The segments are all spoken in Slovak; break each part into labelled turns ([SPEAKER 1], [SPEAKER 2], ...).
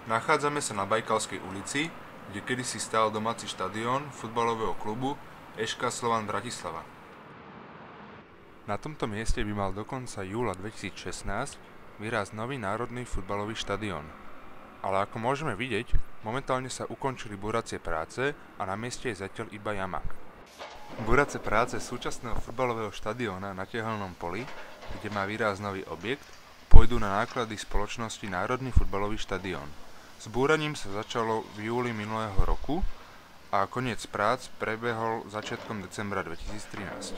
[SPEAKER 1] Nachádzame sa na Bajkalskej ulici, kde kedysi stál domáci štadión futbalového klubu ŠK Slovan Bratislava. Na tomto mieste by mal do konca júla 2016 vyrásť nový národný futbalový štadión. Ale ako môžeme vidieť, momentálne sa ukončili búracie práce a na mieste je zatiaľ iba jama. Búracie práce súčasného futbalového štadióna na Tehelnom poli, kde má vyrásť nový objekt, pôjdu na náklady spoločnosti Národný futbalový štadión. S búraním sa začalo v júli minulého roku a koniec prác prebehol začiatkom decembra 2013.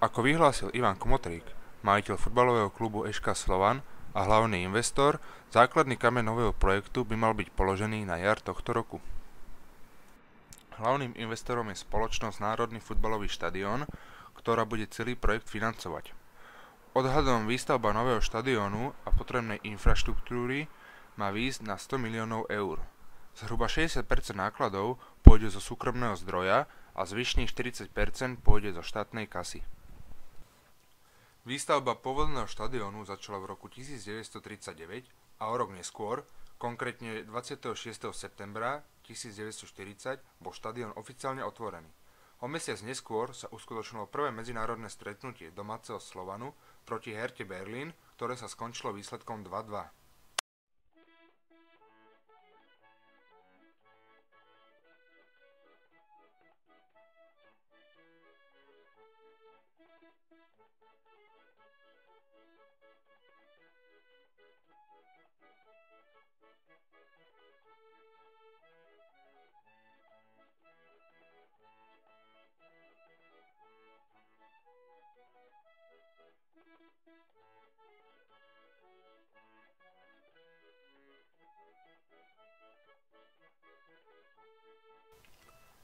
[SPEAKER 1] Ako vyhlásil Ivan Kmotrík, majiteľ futbalového klubu ŠK Slovan a hlavný investor, základný kameň nového projektu by mal byť položený na jar tohto roku. Hlavným investorom je spoločnosť Národný futbalový štadión, ktorá bude celý projekt financovať. Odhadom výstavba nového štadiónu a potrebnej infraštruktúry má výjsť na 100 miliónov eur. Zhruba 60% nákladov pôjde zo súkromného zdroja a zvyšných 40% pôjde zo štátnej kasy. Výstavba pôvodného štadiónu začala v roku 1939 a o rok neskôr, konkrétne 26. septembra 1940, bol štadión oficiálne otvorený. O mesiac neskôr sa uskutočnilo prvé medzinárodné stretnutie domáceho Slovanu proti Herte Berlín, ktoré sa skončilo výsledkom 2:2.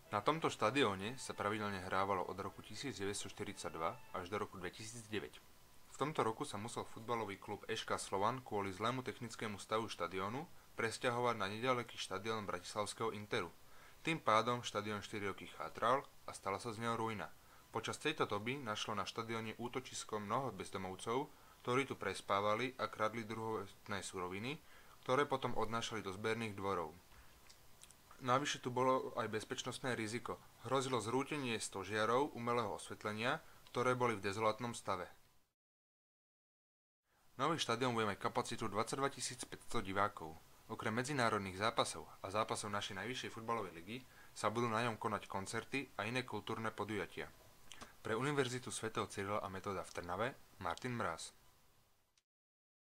[SPEAKER 1] Na tomto štadióne sa pravidelne hrávalo od roku 1942 až do roku 2009. V tomto roku sa musel futbalový klub ŠK Slovan kvôli zlému technickému stavu štadiónu presťahovať na neďaleký štadión bratislavského Interu. Tým pádom štadión 4 roky chátral a stala sa z neho ruina. Počas tejto doby našlo na štadióne útočisko mnoho bezdomovcov, ktorí tu prespávali a kradli druhotné suroviny, ktoré potom odnášali do zberných dvorov. Navyše tu bolo aj bezpečnostné riziko. Hrozilo zrútenie stožiarov umelého osvetlenia, ktoré boli v dezolátnom stave. Nový štadión bude mať kapacitu 22 500 divákov. Okrem medzinárodných zápasov a zápasov našej najvyššej futbalovej ligy sa budú na ňom konať koncerty a iné kultúrne podujatia. Pre Univerzitu svätého Cyrila a Metoda v Trnave Martin Mráz.